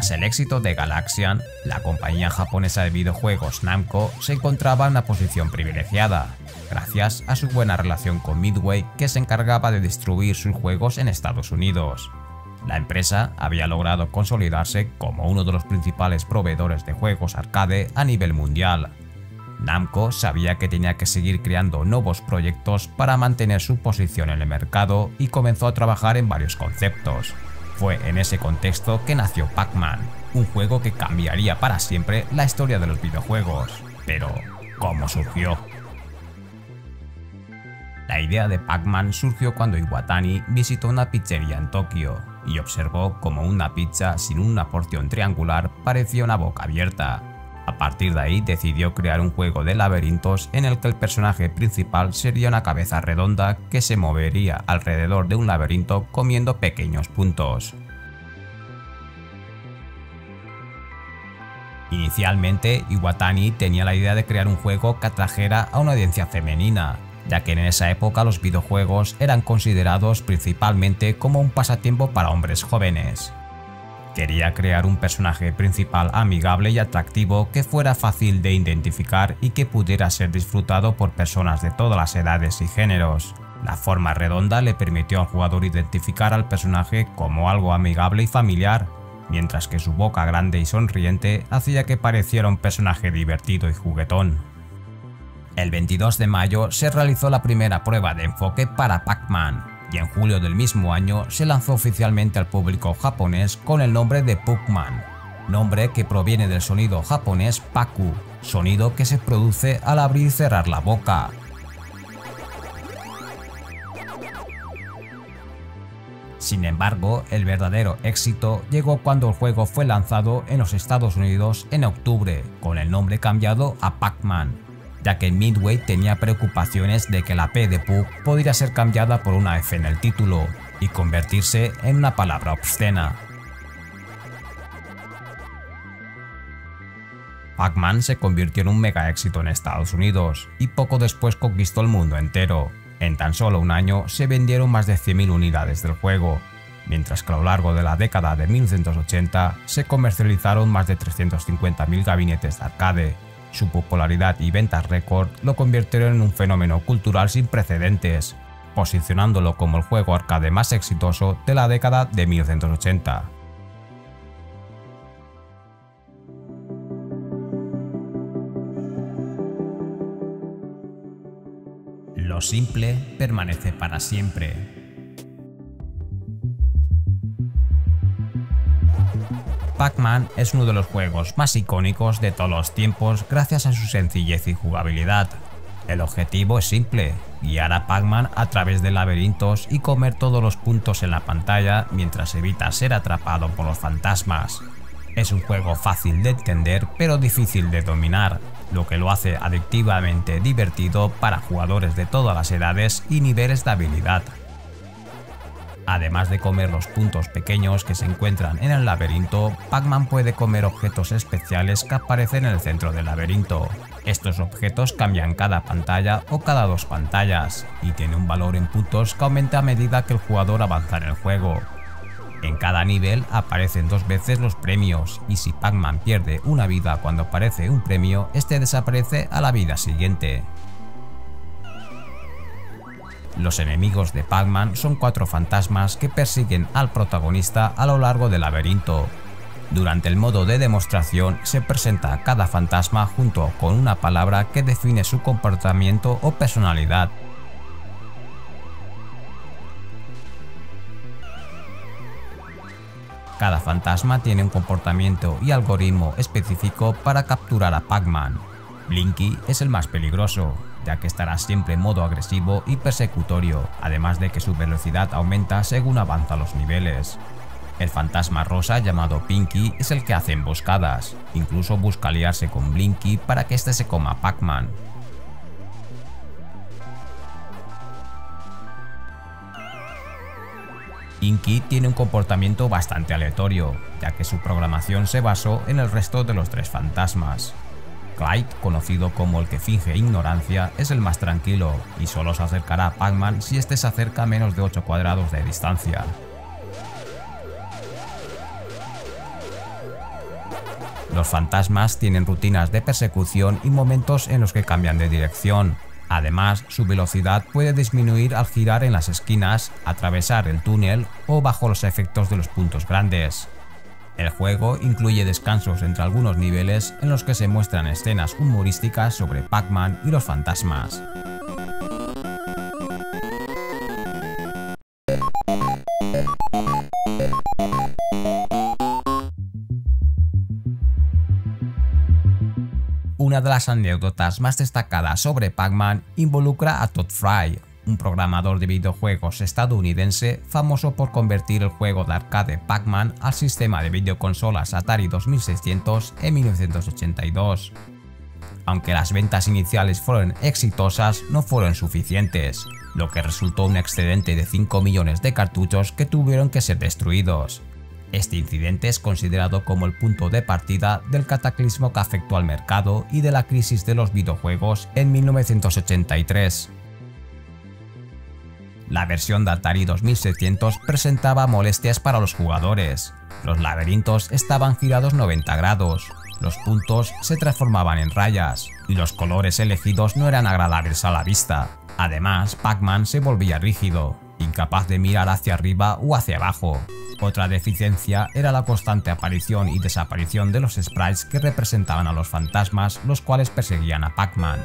Tras el éxito de Galaxian, la compañía japonesa de videojuegos Namco se encontraba en una posición privilegiada, gracias a su buena relación con Midway, que se encargaba de distribuir sus juegos en Estados Unidos. La empresa había logrado consolidarse como uno de los principales proveedores de juegos arcade a nivel mundial. Namco sabía que tenía que seguir creando nuevos proyectos para mantener su posición en el mercado y comenzó a trabajar en varios conceptos. Fue en ese contexto que nació Pac-Man, un juego que cambiaría para siempre la historia de los videojuegos. Pero, ¿cómo surgió? La idea de Pac-Man surgió cuando Iwatani visitó una pizzería en Tokio y observó cómo una pizza sin una porción triangular parecía una boca abierta. A partir de ahí decidió crear un juego de laberintos en el que el personaje principal sería una cabeza redonda que se movería alrededor de un laberinto comiendo pequeños puntos. Inicialmente, Iwatani tenía la idea de crear un juego que atrajera a una audiencia femenina, ya que en esa época los videojuegos eran considerados principalmente como un pasatiempo para hombres jóvenes. Quería crear un personaje principal amigable y atractivo que fuera fácil de identificar y que pudiera ser disfrutado por personas de todas las edades y géneros. La forma redonda le permitió al jugador identificar al personaje como algo amigable y familiar, mientras que su boca grande y sonriente hacía que pareciera un personaje divertido y juguetón. El 22 de mayo se realizó la primera prueba de enfoque para Pac-Man, y en julio del mismo año se lanzó oficialmente al público japonés con el nombre de Puckman, nombre que proviene del sonido japonés Paku, sonido que se produce al abrir y cerrar la boca. Sin embargo, el verdadero éxito llegó cuando el juego fue lanzado en los Estados Unidos en octubre, con el nombre cambiado a Pac-Man, ya que Midway tenía preocupaciones de que la P de Puck podría ser cambiada por una F en el título y convertirse en una palabra obscena. Pac-Man se convirtió en un mega éxito en Estados Unidos y poco después conquistó el mundo entero. En tan solo un año se vendieron más de 100.000 unidades del juego, mientras que a lo largo de la década de 1980 se comercializaron más de 350.000 gabinetes de arcade. Su popularidad y ventas récord lo convirtieron en un fenómeno cultural sin precedentes, posicionándolo como el juego arcade más exitoso de la década de 1980. Lo simple permanece para siempre. Pac-Man es uno de los juegos más icónicos de todos los tiempos gracias a su sencillez y jugabilidad. El objetivo es simple: guiar a Pac-Man a través de laberintos y comer todos los puntos en la pantalla mientras evita ser atrapado por los fantasmas. Es un juego fácil de entender pero difícil de dominar, lo que lo hace adictivamente divertido para jugadores de todas las edades y niveles de habilidad. Además de comer los puntos pequeños que se encuentran en el laberinto, Pac-Man puede comer objetos especiales que aparecen en el centro del laberinto. Estos objetos cambian cada pantalla o cada 2 pantallas, y tiene un valor en puntos que aumenta a medida que el jugador avanza en el juego. En cada nivel aparecen 2 veces los premios, y si Pac-Man pierde una vida cuando aparece un premio, este desaparece a la vida siguiente. Los enemigos de Pac-Man son 4 fantasmas que persiguen al protagonista a lo largo del laberinto. Durante el modo de demostración se presenta cada fantasma junto con una palabra que define su comportamiento o personalidad. Cada fantasma tiene un comportamiento y algoritmo específico para capturar a Pac-Man. Blinky es el más peligroso, ya que estará siempre en modo agresivo y persecutorio, además de que su velocidad aumenta según avanza los niveles. El fantasma rosa llamado Pinky es el que hace emboscadas, incluso busca aliarse con Blinky para que este se coma a Pac-Man. Inky tiene un comportamiento bastante aleatorio, ya que su programación se basó en el resto de los 3 fantasmas. Clyde, conocido como el que finge ignorancia, es el más tranquilo y solo se acercará a Pac-Man si este se acerca a menos de 8 cuadrados de distancia. Los fantasmas tienen rutinas de persecución y momentos en los que cambian de dirección. Además, su velocidad puede disminuir al girar en las esquinas, atravesar el túnel o bajo los efectos de los puntos grandes. El juego incluye descansos entre algunos niveles en los que se muestran escenas humorísticas sobre Pac-Man y los fantasmas. Una de las anécdotas más destacadas sobre Pac-Man involucra a Todd Fry, un programador de videojuegos estadounidense famoso por convertir el juego de arcade Pac-Man al sistema de videoconsolas Atari 2600 en 1982. Aunque las ventas iniciales fueron exitosas, no fueron suficientes, lo que resultó un excedente de 5 millones de cartuchos que tuvieron que ser destruidos. Este incidente es considerado como el punto de partida del cataclismo que afectó al mercado y de la crisis de los videojuegos en 1983. La versión de Atari 2600 presentaba molestias para los jugadores. Los laberintos estaban girados 90 grados, los puntos se transformaban en rayas, y los colores elegidos no eran agradables a la vista. Además, Pac-Man se volvía rígido, incapaz de mirar hacia arriba o hacia abajo. Otra deficiencia era la constante aparición y desaparición de los sprites que representaban a los fantasmas, los cuales perseguían a Pac-Man.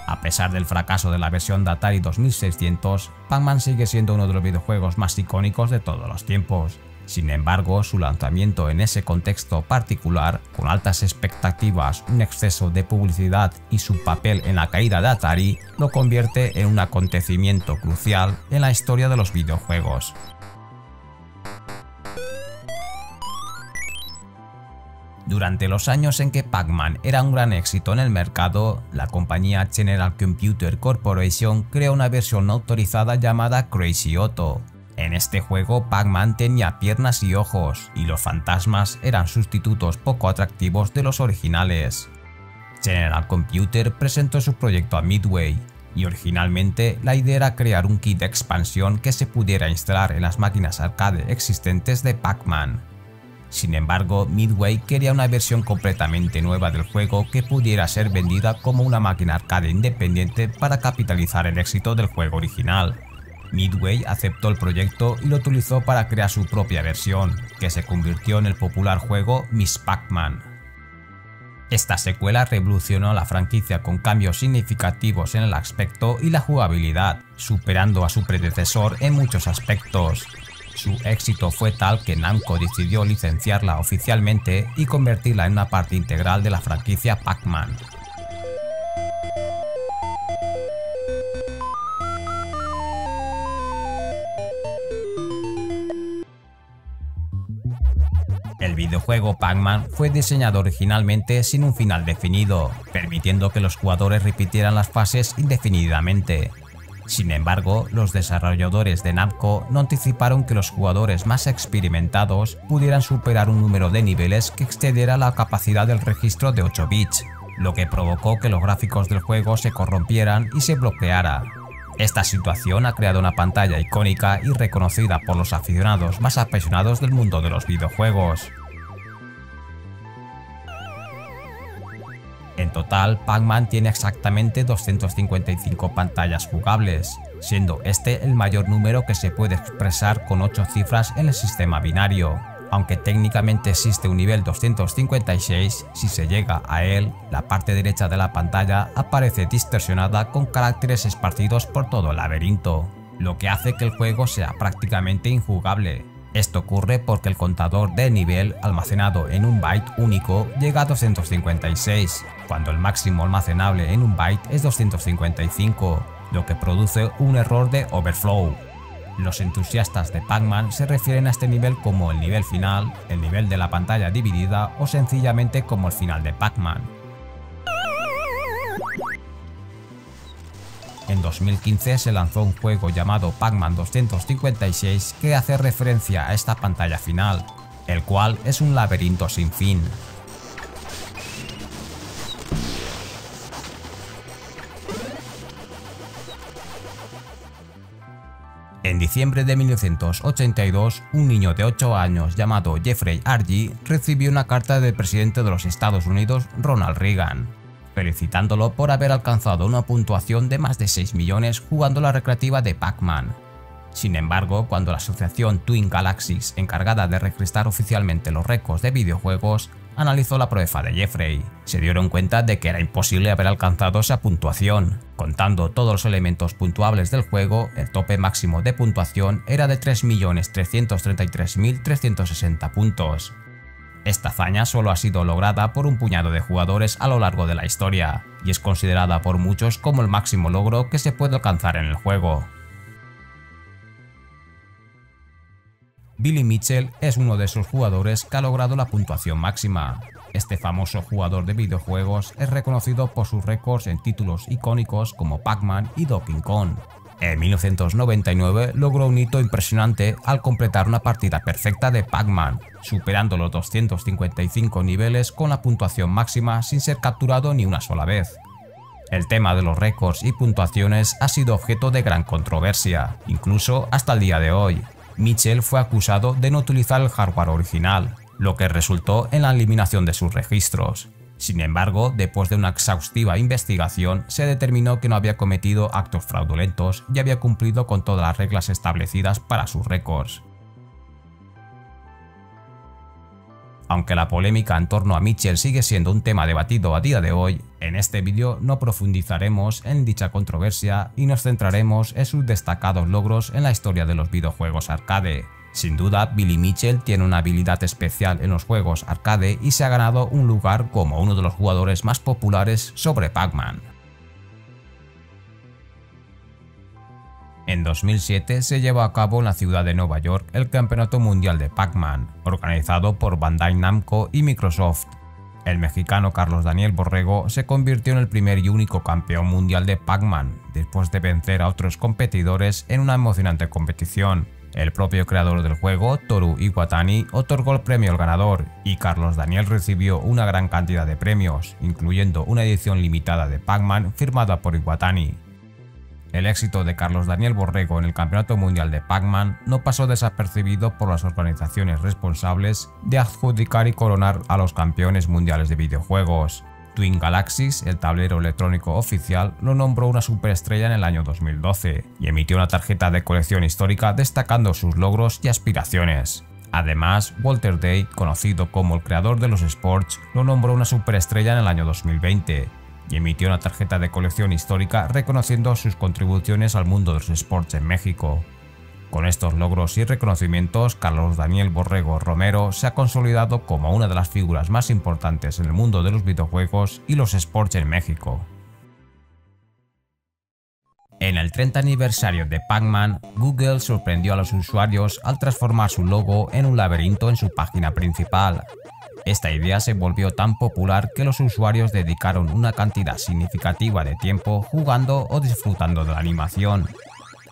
A pesar del fracaso de la versión de Atari 2600, Pac-Man sigue siendo uno de los videojuegos más icónicos de todos los tiempos. Sin embargo, su lanzamiento en ese contexto particular, con altas expectativas, un exceso de publicidad y su papel en la caída de Atari, lo convierte en un acontecimiento crucial en la historia de los videojuegos. Durante los años en que Pac-Man era un gran éxito en el mercado, la compañía General Computer Corporation creó una versión no autorizada llamada Crazy Otto. En este juego, Pac-Man tenía piernas y ojos, y los fantasmas eran sustitutos poco atractivos de los originales. General Computer presentó su proyecto a Midway, y originalmente la idea era crear un kit de expansión que se pudiera instalar en las máquinas arcade existentes de Pac-Man. Sin embargo, Midway quería una versión completamente nueva del juego que pudiera ser vendida como una máquina arcade independiente para capitalizar el éxito del juego original. Midway aceptó el proyecto y lo utilizó para crear su propia versión, que se convirtió en el popular juego Miss Pac-Man. Esta secuela revolucionó la franquicia con cambios significativos en el aspecto y la jugabilidad, superando a su predecesor en muchos aspectos. Su éxito fue tal que Namco decidió licenciarla oficialmente y convertirla en una parte integral de la franquicia Pac-Man. El videojuego Pac-Man fue diseñado originalmente sin un final definido, permitiendo que los jugadores repitieran las fases indefinidamente. Sin embargo, los desarrolladores de Namco no anticiparon que los jugadores más experimentados pudieran superar un número de niveles que excediera la capacidad del registro de 8 bits, lo que provocó que los gráficos del juego se corrompieran y se bloqueara. Esta situación ha creado una pantalla icónica y reconocida por los aficionados más apasionados del mundo de los videojuegos. En total, Pac-Man tiene exactamente 255 pantallas jugables, siendo este el mayor número que se puede expresar con 8 cifras en el sistema binario. Aunque técnicamente existe un nivel 256, si se llega a él, la parte derecha de la pantalla aparece distorsionada con caracteres esparcidos por todo el laberinto, lo que hace que el juego sea prácticamente injugable. Esto ocurre porque el contador de nivel almacenado en un byte único llega a 256, cuando el máximo almacenable en un byte es 255, lo que produce un error de overflow. Los entusiastas de Pac-Man se refieren a este nivel como el nivel final, el nivel de la pantalla dividida o sencillamente como el final de Pac-Man. En 2015 se lanzó un juego llamado Pac-Man 256 que hace referencia a esta pantalla final, el cual es un laberinto sin fin. En En diciembre de 1982, un niño de 8 años llamado Jeffrey Argy recibió una carta del presidente de los Estados Unidos, Ronald Reagan, felicitándolo por haber alcanzado una puntuación de más de 6 millones jugando la recreativa de Pac-Man. Sin embargo, cuando la asociación Twin Galaxies, encargada de registrar oficialmente los récords de videojuegos, analizó la prueba de Jeffrey, se dieron cuenta de que era imposible haber alcanzado esa puntuación. Contando todos los elementos puntuables del juego, el tope máximo de puntuación era de 3.333.360 puntos. Esta hazaña solo ha sido lograda por un puñado de jugadores a lo largo de la historia, y es considerada por muchos como el máximo logro que se puede alcanzar en el juego. Billy Mitchell es uno de esos jugadores que ha logrado la puntuación máxima. Este famoso jugador de videojuegos es reconocido por sus récords en títulos icónicos como Pac-Man y Donkey Kong. En 1999 logró un hito impresionante al completar una partida perfecta de Pac-Man, superando los 255 niveles con la puntuación máxima sin ser capturado ni una sola vez. El tema de los récords y puntuaciones ha sido objeto de gran controversia, incluso hasta el día de hoy. Mitchell fue acusado de no utilizar el hardware original, lo que resultó en la eliminación de sus registros. Sin embargo, después de una exhaustiva investigación, se determinó que no había cometido actos fraudulentos y había cumplido con todas las reglas establecidas para sus récords. Aunque la polémica en torno a Mitchell sigue siendo un tema debatido a día de hoy, en este vídeo no profundizaremos en dicha controversia y nos centraremos en sus destacados logros en la historia de los videojuegos arcade. Sin duda, Billy Mitchell tiene una habilidad especial en los juegos arcade y se ha ganado un lugar como uno de los jugadores más populares sobre Pac-Man. En 2007 se llevó a cabo en la ciudad de Nueva York el Campeonato Mundial de Pac-Man, organizado por Bandai Namco y Microsoft. El mexicano Carlos Daniel Borrego se convirtió en el primer y único campeón mundial de Pac-Man, después de vencer a otros competidores en una emocionante competición. El propio creador del juego, Toru Iwatani, otorgó el premio al ganador, y Carlos Daniel recibió una gran cantidad de premios, incluyendo una edición limitada de Pac-Man firmada por Iwatani. El éxito de Carlos Daniel Borrego en el Campeonato Mundial de Pac-Man no pasó desapercibido por las organizaciones responsables de adjudicar y coronar a los campeones mundiales de videojuegos. Twin Galaxies, el tablero electrónico oficial, lo nombró una superestrella en el año 2012 y emitió una tarjeta de colección histórica destacando sus logros y aspiraciones. Además, Walter Day, conocido como el creador de los sports, lo nombró una superestrella en el año 2020 y emitió una tarjeta de colección histórica reconociendo sus contribuciones al mundo de los sports en México. Con estos logros y reconocimientos, Carlos Daniel Borrego Romero se ha consolidado como una de las figuras más importantes en el mundo de los videojuegos y los sports en México. En el 30 aniversario de Pac-Man, Google sorprendió a los usuarios al transformar su logo en un laberinto en su página principal. Esta idea se volvió tan popular que los usuarios dedicaron una cantidad significativa de tiempo jugando o disfrutando de la animación,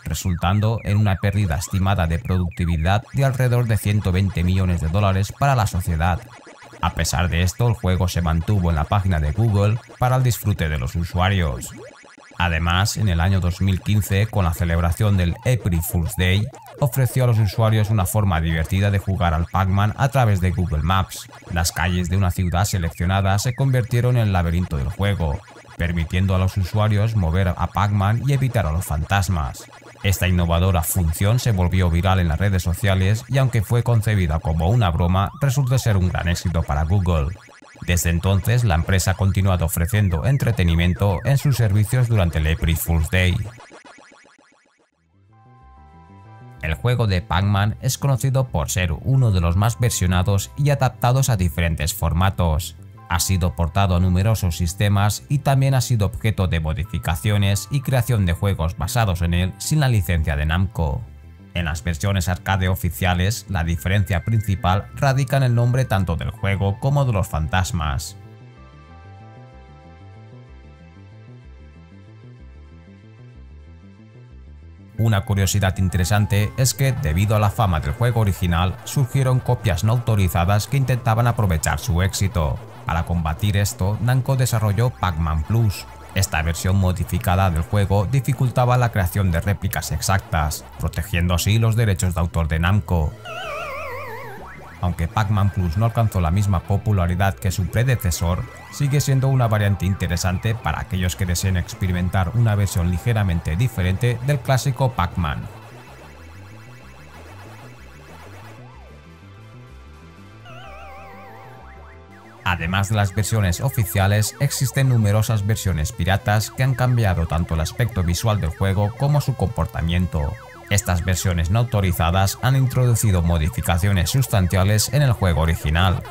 resultando en una pérdida estimada de productividad de alrededor de 120 millones de dólares para la sociedad. A pesar de esto, el juego se mantuvo en la página de Google para el disfrute de los usuarios. Además, en el año 2015, con la celebración del April Fool's Day, ofreció a los usuarios una forma divertida de jugar al Pac-Man a través de Google Maps. Las calles de una ciudad seleccionada se convirtieron en el laberinto del juego, permitiendo a los usuarios mover a Pac-Man y evitar a los fantasmas. Esta innovadora función se volvió viral en las redes sociales y, aunque fue concebida como una broma, resultó ser un gran éxito para Google. Desde entonces, la empresa ha continuado ofreciendo entretenimiento en sus servicios durante el April Fool's Day. El juego de Pac-Man es conocido por ser uno de los más versionados y adaptados a diferentes formatos. Ha sido portado a numerosos sistemas y también ha sido objeto de modificaciones y creación de juegos basados en él sin la licencia de Namco. En las versiones arcade oficiales, la diferencia principal radica en el nombre tanto del juego como de los fantasmas. Una curiosidad interesante es que, debido a la fama del juego original, surgieron copias no autorizadas que intentaban aprovechar su éxito. Para combatir esto, Namco desarrolló Pac-Man Plus, Esta versión modificada del juego dificultaba la creación de réplicas exactas, protegiendo así los derechos de autor de Namco. Aunque Pac-Man Plus no alcanzó la misma popularidad que su predecesor, sigue siendo una variante interesante para aquellos que deseen experimentar una versión ligeramente diferente del clásico Pac-Man. Además de las versiones oficiales, existen numerosas versiones piratas que han cambiado tanto el aspecto visual del juego como su comportamiento. Estas versiones no autorizadas han introducido modificaciones sustanciales en el juego original.